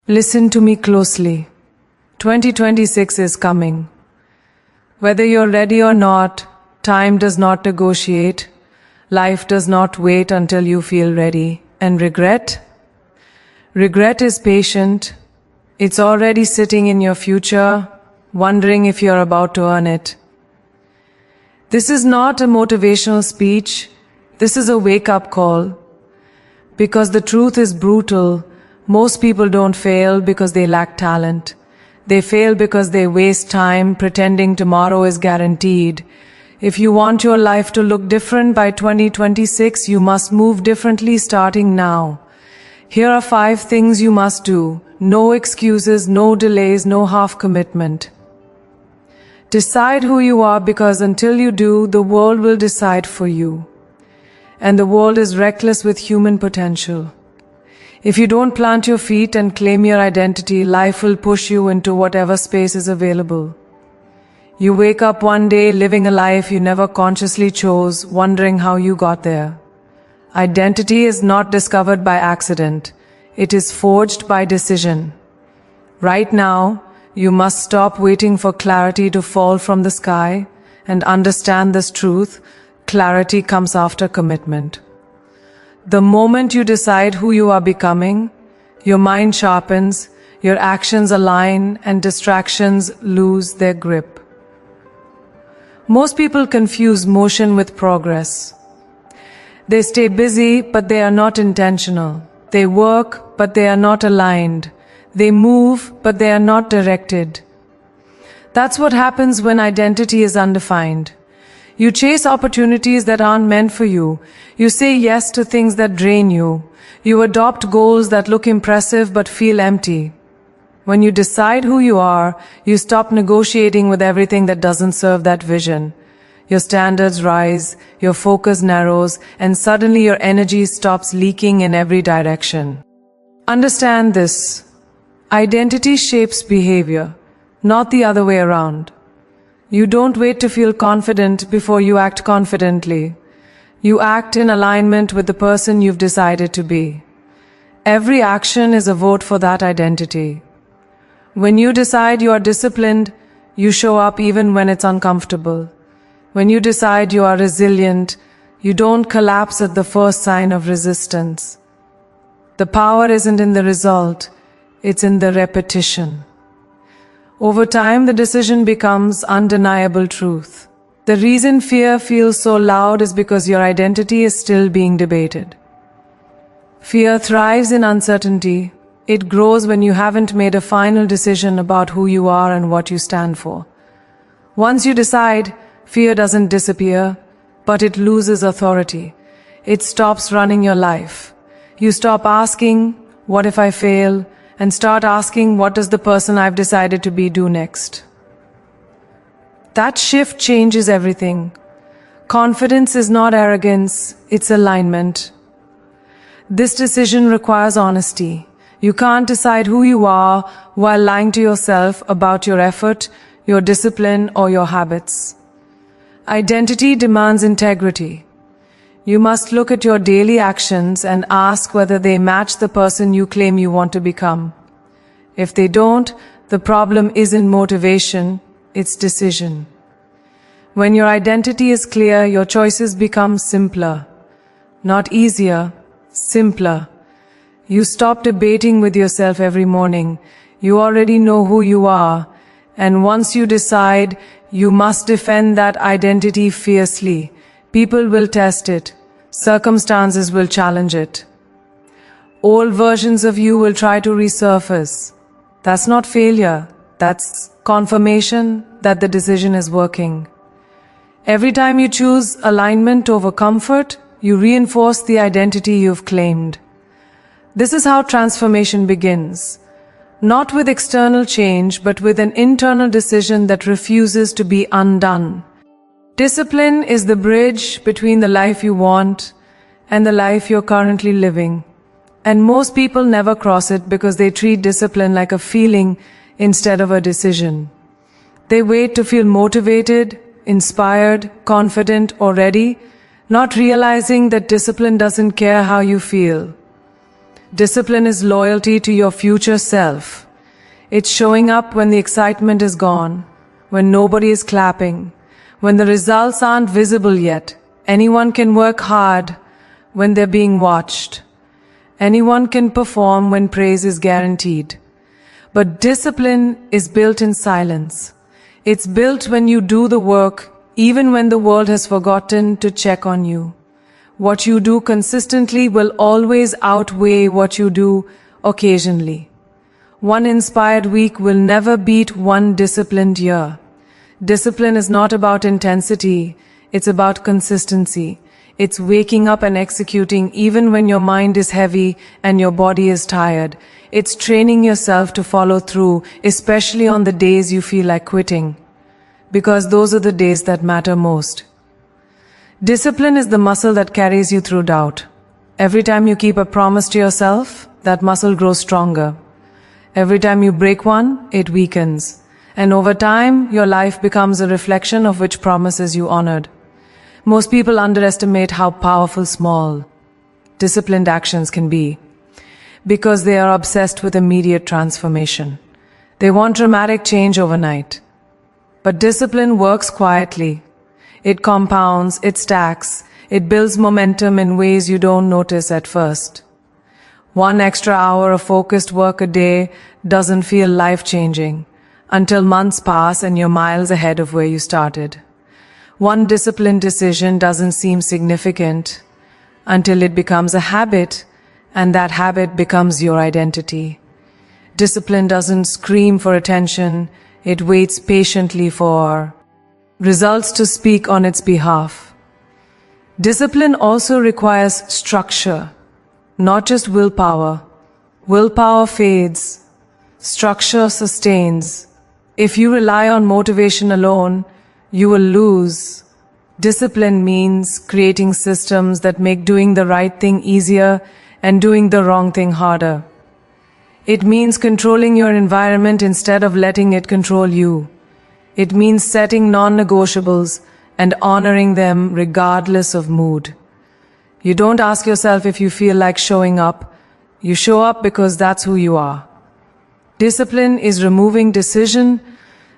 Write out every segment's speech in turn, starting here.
Listen to me closely. 2026 is coming. Whether you're ready or not, time does not negotiate. Life does not wait until you feel ready. And regret? Regret is patient. It's already sitting in your future, wondering if you're about to earn it. This is not a motivational speech. This is a wake-up call. Because the truth is brutal. Most people don't fail because they lack talent. They fail because they waste time pretending tomorrow is guaranteed. If you want your life to look different by 2026, you must move differently starting now. Here are 5 things you must do. No excuses, no delays, no half commitment. Decide who you are, because until you do, the world will decide for you. And the world is reckless with human potential. If you don't plant your feet and claim your identity, life will push you into whatever space is available. You wake up one day living a life you never consciously chose, wondering how you got there. Identity is not discovered by accident. It is forged by decision. Right now, you must stop waiting for clarity to fall from the sky and understand this truth. Clarity comes after commitment. The moment you decide who you are becoming, your mind sharpens, your actions align, and distractions lose their grip. Most people confuse motion with progress. They stay busy, but they are not intentional. They work, but they are not aligned. They move, but they are not directed. That's what happens when identity is undefined. You chase opportunities that aren't meant for you. You say yes to things that drain you. You adopt goals that look impressive but feel empty. When you decide who you are, you stop negotiating with everything that doesn't serve that vision. Your standards rise, your focus narrows, and suddenly your energy stops leaking in every direction. Understand this. Identity shapes behavior, not the other way around. You don't wait to feel confident before you act confidently. You act in alignment with the person you've decided to be. Every action is a vote for that identity. When you decide you are disciplined, you show up even when it's uncomfortable. When you decide you are resilient, you don't collapse at the first sign of resistance. The power isn't in the result, it's in the repetition. Over time, the decision becomes undeniable truth. The reason fear feels so loud is because your identity is still being debated. Fear thrives in uncertainty. It grows when you haven't made a final decision about who you are and what you stand for. Once you decide, fear doesn't disappear, but it loses authority. It stops running your life. You stop asking, "What if I fail?" and start asking, "What does the person I've decided to be do next?" That shift changes everything. Confidence is not arrogance, it's alignment. This decision requires honesty. You can't decide who you are while lying to yourself about your effort, your discipline, or your habits. Identity demands integrity. You must look at your daily actions and ask whether they match the person you claim you want to become. If they don't, the problem isn't motivation, it's decision. When your identity is clear, your choices become simpler. Not easier, simpler. You stop debating with yourself every morning. You already know who you are. And once you decide, you must defend that identity fiercely. People will test it. Circumstances will challenge it. Old versions of you will try to resurface. That's not failure. That's confirmation that the decision is working. Every time you choose alignment over comfort, you reinforce the identity you've claimed. This is how transformation begins. Not with external change, but with an internal decision that refuses to be undone. Discipline is the bridge between the life you want and the life you're currently living. And most people never cross it because they treat discipline like a feeling instead of a decision. They wait to feel motivated, inspired, confident, or ready, not realizing that discipline doesn't care how you feel. Discipline is loyalty to your future self. It's showing up when the excitement is gone, when nobody is clapping, when the results aren't visible yet. Anyone can work hard when they're being watched. Anyone can perform when praise is guaranteed. But discipline is built in silence. It's built when you do the work, even when the world has forgotten to check on you. What you do consistently will always outweigh what you do occasionally. One inspired week will never beat one disciplined year. Discipline is not about intensity, it's about consistency. It's waking up and executing even when your mind is heavy and your body is tired. It's training yourself to follow through, especially on the days you feel like quitting. Because those are the days that matter most. Discipline is the muscle that carries you through doubt. Every time you keep a promise to yourself, that muscle grows stronger. Every time you break one, it weakens. And over time, your life becomes a reflection of which promises you honored. Most people underestimate how powerful small, disciplined actions can be, because they are obsessed with immediate transformation. They want dramatic change overnight. But discipline works quietly. It compounds, it stacks, it builds momentum in ways you don't notice at first. One extra hour of focused work a day doesn't feel life-changing until months pass and you're miles ahead of where you started. One disciplined decision doesn't seem significant until it becomes a habit, and that habit becomes your identity. Discipline doesn't scream for attention, it waits patiently for results to speak on its behalf. Discipline also requires structure, not just willpower. Willpower fades, structure sustains. If you rely on motivation alone, you will lose. Discipline means creating systems that make doing the right thing easier and doing the wrong thing harder. It means controlling your environment instead of letting it control you. It means setting non-negotiables and honoring them regardless of mood. You don't ask yourself if you feel like showing up. You show up because that's who you are. Discipline is removing decision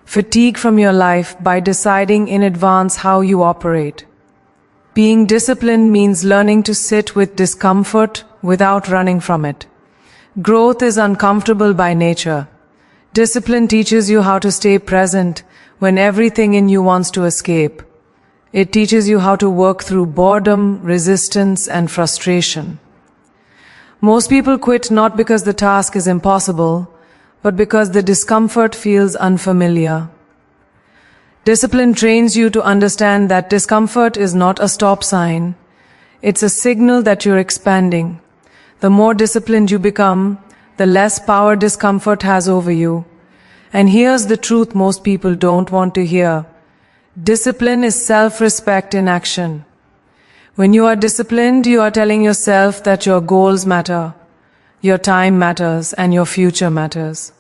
fatigue from your life by deciding in advance how you operate. Being disciplined means learning to sit with discomfort without running from it. Growth is uncomfortable by nature. Discipline teaches you how to stay present when everything in you wants to escape. It teaches you how to work through boredom, resistance, and frustration. Most people quit not because the task is impossible, but because the discomfort feels unfamiliar. Discipline trains you to understand that discomfort is not a stop sign. It's a signal that you're expanding. The more disciplined you become, the less power discomfort has over you. And here's the truth most people don't want to hear. Discipline is self-respect in action. When you are disciplined, you are telling yourself that your goals matter, your time matters, and your future matters.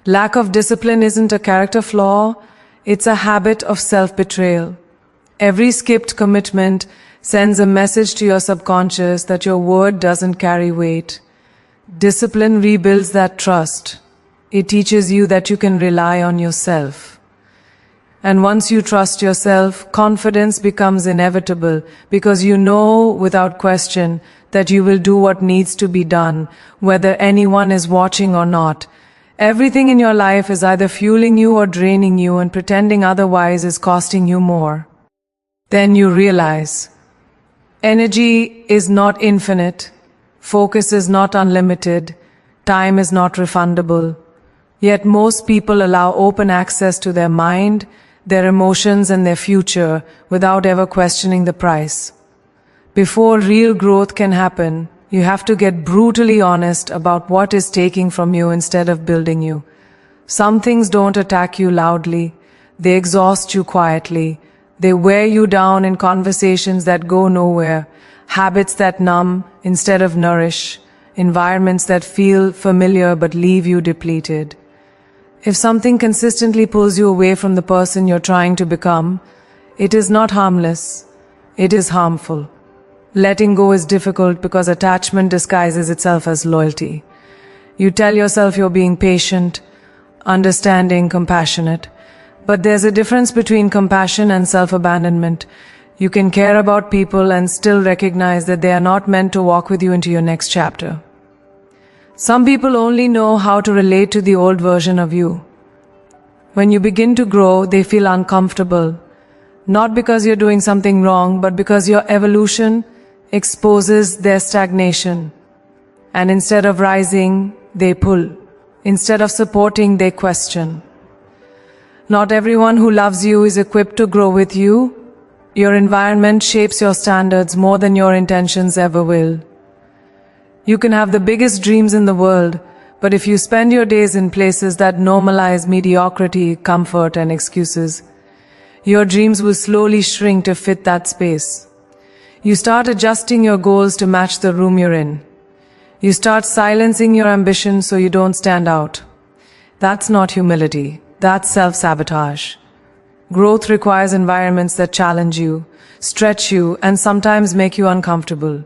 Lack of discipline isn't a character flaw, it's a habit of self-betrayal. Every skipped commitment sends a message to your subconscious that your word doesn't carry weight. Discipline rebuilds that trust. It teaches you that you can rely on yourself. And once you trust yourself, confidence becomes inevitable because you know without question that you will do what needs to be done, whether anyone is watching or not. Everything in your life is either fueling you or draining you, and pretending otherwise is costing you more. Then you realize, energy is not infinite, focus is not unlimited, time is not refundable. Yet most people allow open access to their mind, their emotions, and their future without ever questioning the price. Before real growth can happen, you have to get brutally honest about what is taking from you instead of building you. Some things don't attack you loudly. They exhaust you quietly. They wear you down in conversations that go nowhere, habits that numb instead of nourish, environments that feel familiar but leave you depleted. If something consistently pulls you away from the person you're trying to become, it is not harmless. It is harmful. Letting go is difficult because attachment disguises itself as loyalty. You tell yourself you're being patient, understanding, compassionate. But there's a difference between compassion and self-abandonment. You can care about people and still recognize that they are not meant to walk with you into your next chapter. Some people only know how to relate to the old version of you. When you begin to grow, they feel uncomfortable. Not because you're doing something wrong, but because your evolution exposes their stagnation. And instead of rising, they pull. Instead of supporting, they question. Not everyone who loves you is equipped to grow with you. Your environment shapes your standards more than your intentions ever will. You can have the biggest dreams in the world, but if you spend your days in places that normalize mediocrity, comfort, and excuses, your dreams will slowly shrink to fit that space. You start adjusting your goals to match the room you're in. You start silencing your ambition so you don't stand out. That's not humility. That's self-sabotage. Growth requires environments that challenge you, stretch you, and sometimes make you uncomfortable.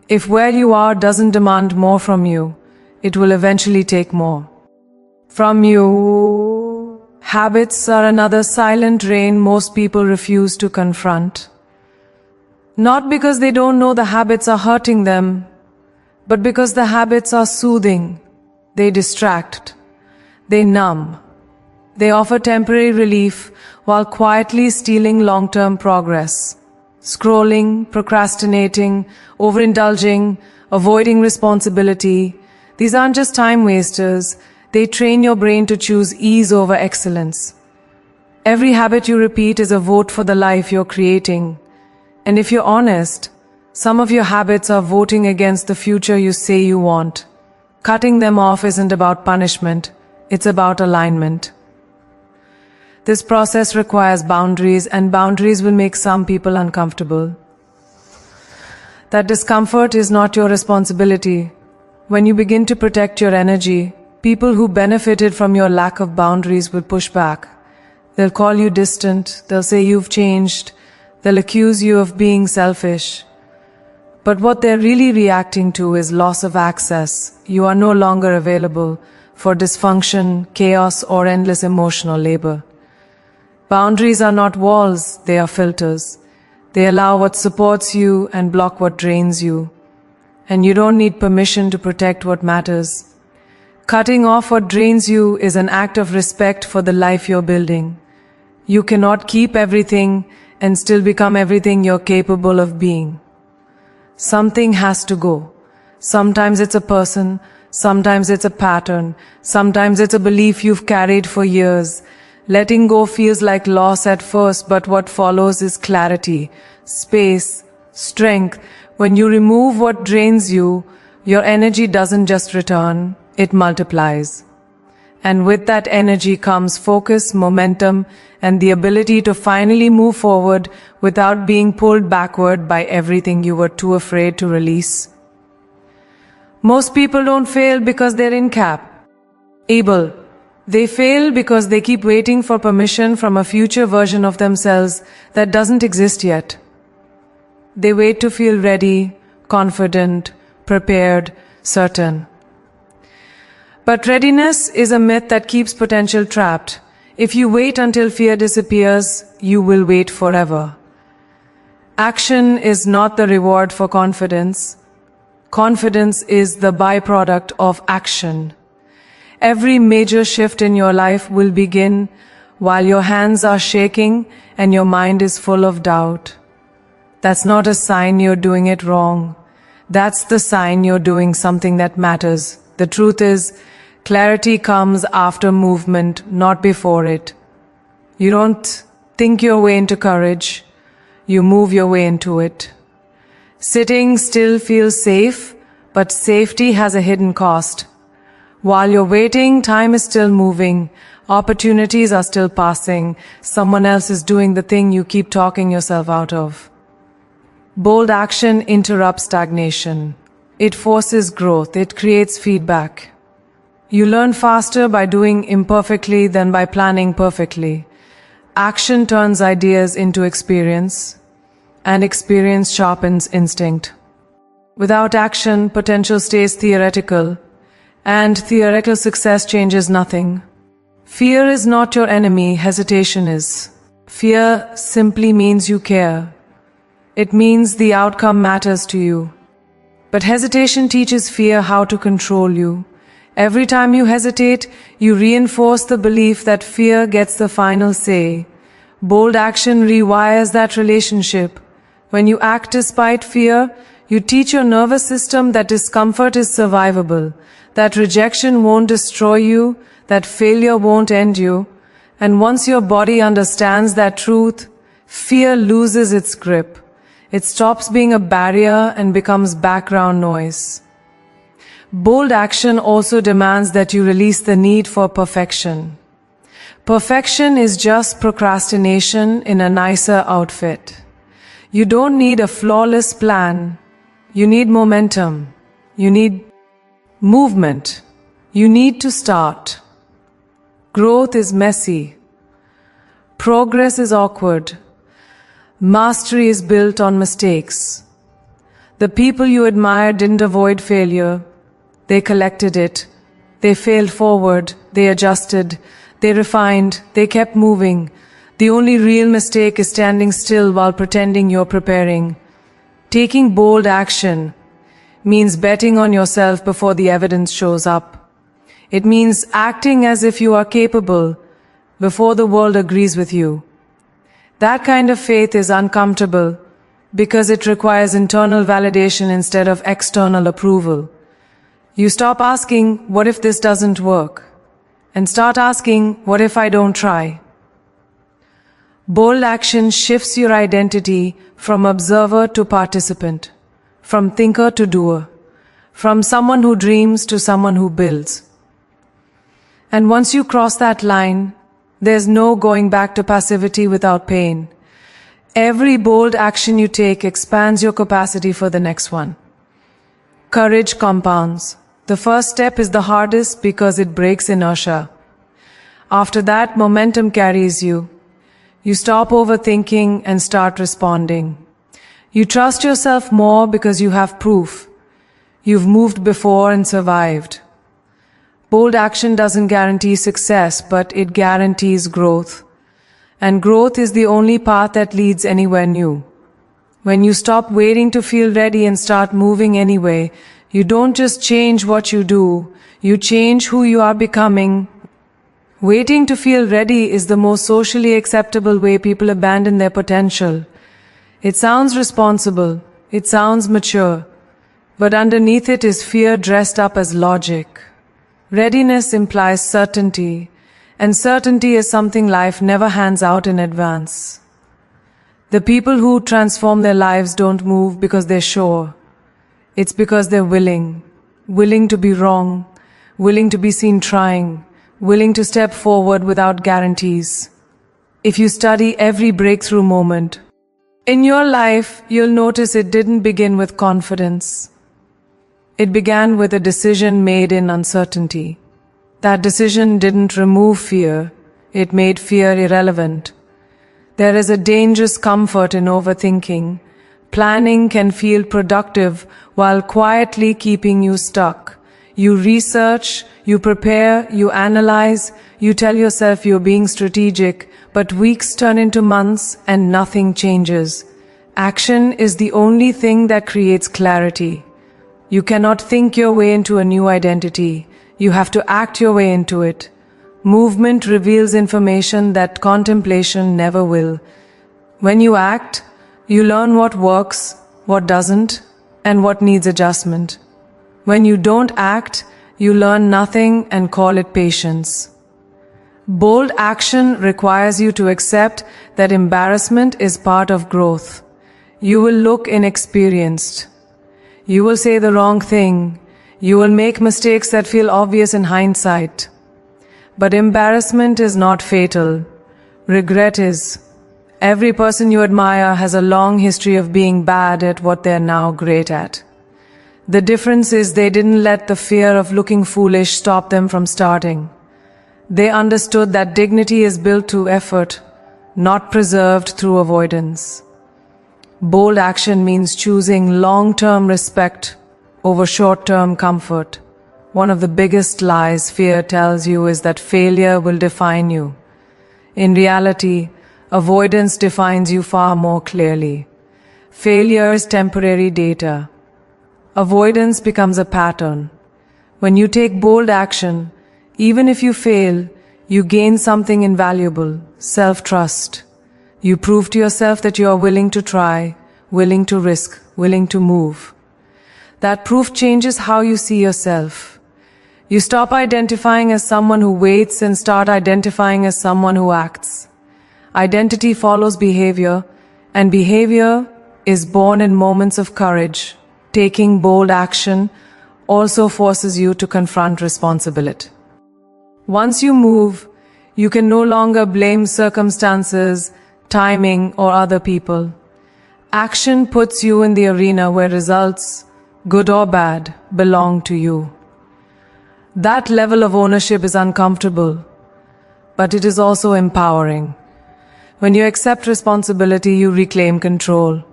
If where you are doesn't demand more from you, it will eventually take more from you. Habits are another silent rain most people refuse to confront. Not because they don't know the habits are hurting them, but because the habits are soothing. They distract. They numb. They offer temporary relief while quietly stealing long-term progress. Scrolling, procrastinating, overindulging, avoiding responsibility. These aren't just time wasters. They train your brain to choose ease over excellence. Every habit you repeat is a vote for the life you're creating. And if you're honest, some of your habits are voting against the future you say you want. Cutting them off isn't about punishment. It's about alignment. This process requires boundaries, and boundaries will make some people uncomfortable. That discomfort is not your responsibility. When you begin to protect your energy, people who benefited from your lack of boundaries will push back. They'll call you distant, they'll say you've changed, they'll accuse you of being selfish. But what they're really reacting to is loss of access. You are no longer available for dysfunction, chaos, or endless emotional labor. Boundaries are not walls, they are filters. They allow what supports you and block what drains you. And you don't need permission to protect what matters. Cutting off what drains you is an act of respect for the life you're building. You cannot keep everything and still become everything you're capable of being. Something has to go. Sometimes it's a person, sometimes it's a pattern, sometimes it's a belief you've carried for years. Letting go feels like loss at first, but what follows is clarity, space, strength. When you remove what drains you, your energy doesn't just return, it multiplies. And with that energy comes focus, momentum, and the ability to finally move forward without being pulled backward by everything you were too afraid to release. Most people don't fail because they're incapable. They fail because they keep waiting for permission from a future version of themselves that doesn't exist yet. They wait to feel ready, confident, prepared, certain. But readiness is a myth that keeps potential trapped. If you wait until fear disappears, you will wait forever. Action is not the reward for confidence. Confidence is the byproduct of action. Every major shift in your life will begin while your hands are shaking and your mind is full of doubt. That's not a sign you're doing it wrong. That's the sign you're doing something that matters. The truth is, clarity comes after movement, not before it. You don't think your way into courage. You move your way into it. Sitting still feels safe, but safety has a hidden cost. While you're waiting, time is still moving. Opportunities are still passing. Someone else is doing the thing you keep talking yourself out of. Bold action interrupts stagnation. It forces growth. It creates feedback. You learn faster by doing imperfectly than by planning perfectly. Action turns ideas into experience. and experience sharpens instinct. Without action, potential stays theoretical, and theoretical success changes nothing. Fear is not your enemy, hesitation is. Fear simply means you care. It means the outcome matters to you. But hesitation teaches fear how to control you. Every time you hesitate, you reinforce the belief that fear gets the final say. Bold action rewires that relationship. When you act despite fear, you teach your nervous system that discomfort is survivable, that rejection won't destroy you, that failure won't end you. And once your body understands that truth, fear loses its grip. It stops being a barrier and becomes background noise. Bold action also demands that you release the need for perfection. Perfection is just procrastination in a nicer outfit. You don't need a flawless plan. You need momentum. You need movement. You need to start. Growth is messy. Progress is awkward. Mastery is built on mistakes. The people you admire didn't avoid failure. They collected it. They failed forward. They adjusted. They refined. They kept moving. The only real mistake is standing still while pretending you're preparing. Taking bold action means betting on yourself before the evidence shows up. It means acting as if you are capable before the world agrees with you. That kind of faith is uncomfortable because it requires internal validation instead of external approval. You stop asking, what if this doesn't work? And start asking, what if I don't try? Bold action shifts your identity from observer to participant, from thinker to doer, from someone who dreams to someone who builds. And once you cross that line, there's no going back to passivity without pain. Every bold action you take expands your capacity for the next one. Courage compounds. The first step is the hardest because it breaks inertia. After that, momentum carries you. You stop overthinking and start responding. You trust yourself more because you have proof. You've moved before and survived. Bold action doesn't guarantee success, but it guarantees growth. And growth is the only path that leads anywhere new. When you stop waiting to feel ready and start moving anyway, you don't just change what you do, you change who you are becoming. Waiting to feel ready is the most socially acceptable way people abandon their potential. It sounds responsible, it sounds mature, but underneath it is fear dressed up as logic. Readiness implies certainty, and certainty is something life never hands out in advance. The people who transform their lives don't move because they're sure. It's because they're willing to be wrong, willing to be seen trying, willing to step forward without guarantees. If you study every breakthrough moment in your life, you'll notice it didn't begin with confidence. It began with a decision made in uncertainty. That decision didn't remove fear, it made fear irrelevant. There is a dangerous comfort in overthinking. Planning can feel productive while quietly keeping you stuck. You research, you prepare, you analyze, you tell yourself you're being strategic, but weeks turn into months and nothing changes. Action is the only thing that creates clarity. You cannot think your way into a new identity. You have to act your way into it. Movement reveals information that contemplation never will. When you act, you learn what works, what doesn't, and what needs adjustment. When you don't act, you learn nothing and call it patience. Bold action requires you to accept that embarrassment is part of growth. You will look inexperienced. You will say the wrong thing. You will make mistakes that feel obvious in hindsight. But embarrassment is not fatal. Regret is. Every person you admire has a long history of being bad at what they're now great at. The difference is they didn't let the fear of looking foolish stop them from starting. They understood that dignity is built through effort, not preserved through avoidance. Bold action means choosing long-term respect over short-term comfort. One of the biggest lies fear tells you is that failure will define you. In reality, avoidance defines you far more clearly. Failure is temporary data. Avoidance becomes a pattern. When you take bold action, even if you fail, you gain something invaluable: self-trust. You prove to yourself that you are willing to try, willing to risk, willing to move. That proof changes how you see yourself. You stop identifying as someone who waits and start identifying as someone who acts. Identity follows behavior, and behavior is born in moments of courage. Taking bold action also forces you to confront responsibility. Once you move, you can no longer blame circumstances, timing, or other people. Action puts you in the arena where results, good or bad, belong to you. That level of ownership is uncomfortable, but it is also empowering. When you accept responsibility, you reclaim control.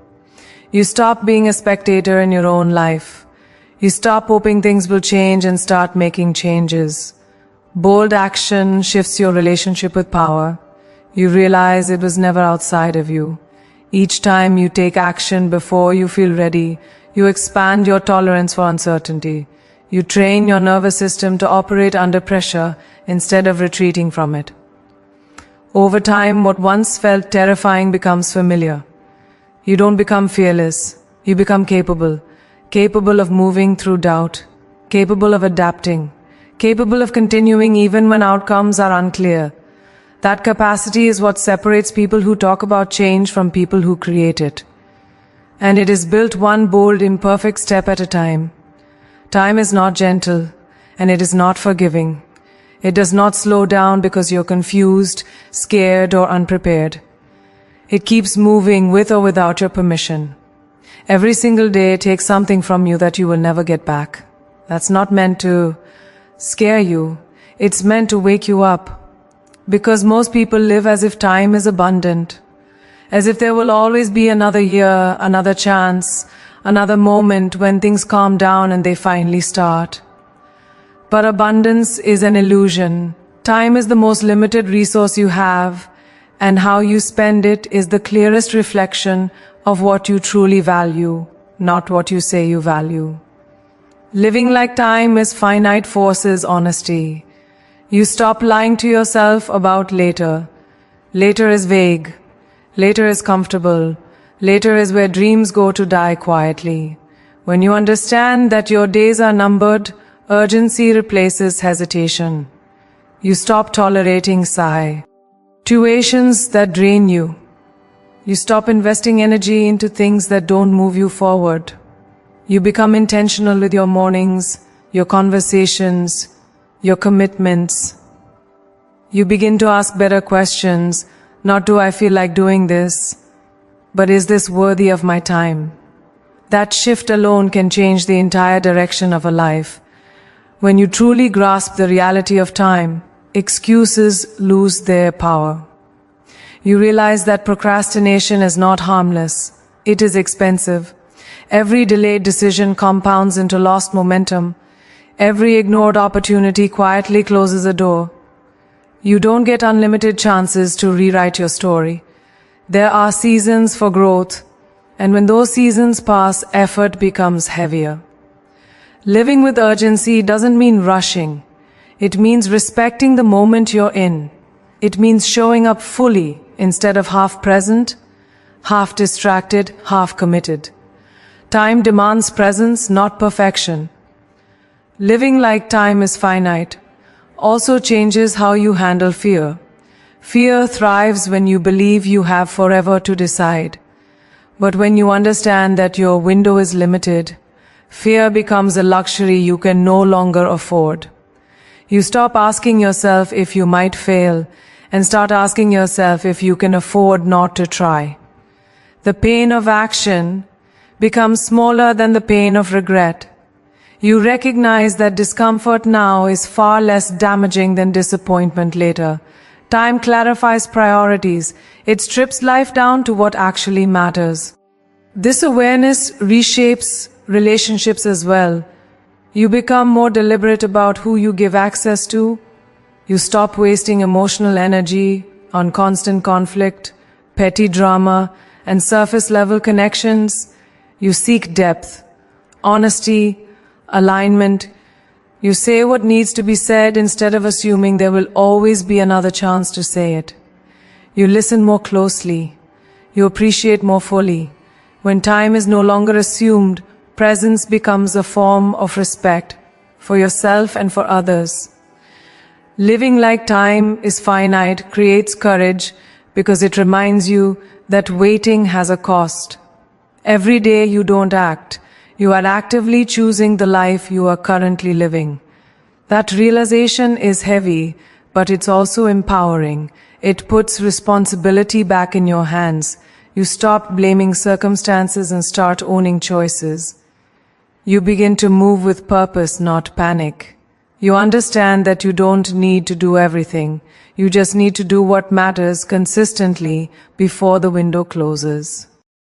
You stop being a spectator in your own life. You stop hoping things will change and start making changes. Bold action shifts your relationship with power. You realize it was never outside of you. Each time you take action before you feel ready, you expand your tolerance for uncertainty. You train your nervous system to operate under pressure instead of retreating from it. Over time, what once felt terrifying becomes familiar. You don't become fearless. You become capable of moving through doubt, capable of adapting, capable of continuing even when outcomes are unclear. That capacity is what separates people who talk about change from people who create it. And it is built one bold, imperfect step at a time. Time is not gentle, and it is not forgiving. It does not slow down because you're confused, scared, or unprepared. It keeps moving with or without your permission. Every single day takes something from you that you will never get back. That's not meant to scare you. It's meant to wake you up. Because most people live as if time is abundant, as if there will always be another year, another chance, another moment when things calm down and they finally start. But abundance is an illusion. Time is the most limited resource you have, and how you spend it is the clearest reflection of what you truly value, not what you say you value. Living like time is finite forces honesty. You stop lying to yourself about later. Later is vague. Later is comfortable. Later is where dreams go to die quietly. When you understand that your days are numbered, urgency replaces hesitation. You stop tolerating situations that drain you. You stop investing energy into things that don't move you forward. You become intentional with your mornings, your conversations, your commitments. You begin to ask better questions. Not do I feel like doing this, but is this worthy of my time? That shift alone can change the entire direction of a life. When you truly grasp the reality of time, excuses lose their power. You realize that procrastination is not harmless. It is expensive. Every delayed decision compounds into lost momentum. Every ignored opportunity quietly closes a door. You don't get unlimited chances to rewrite your story. There are seasons for growth, and when those seasons pass, effort becomes heavier. Living with urgency doesn't mean rushing. It means respecting the moment you're in. It means showing up fully instead of half present, half distracted, half committed. Time demands presence, not perfection. Living like time is finite also changes how you handle fear. Fear thrives when you believe you have forever to decide. But when you understand that your window is limited, fear becomes a luxury you can no longer afford. You stop asking yourself if you might fail and start asking yourself if you can afford not to try. The pain of action becomes smaller than the pain of regret. You recognize that discomfort now is far less damaging than disappointment later. Time clarifies priorities. It strips life down to what actually matters. This awareness reshapes relationships as well. You become more deliberate about who you give access to. You stop wasting emotional energy on constant conflict, petty drama, and surface-level connections. You seek depth, honesty, alignment. You say what needs to be said instead of assuming there will always be another chance to say it. You listen more closely. You appreciate more fully. When time is no longer assumed, presence becomes a form of respect for yourself and for others. Living like time is finite creates courage because it reminds you that waiting has a cost. Every day you don't act, you are actively choosing the life you are currently living. That realization is heavy, but it's also empowering. It puts responsibility back in your hands. You stop blaming circumstances and start owning choices. You begin to move with purpose, not panic. You understand that you don't need to do everything. You just need to do what matters consistently before the window closes.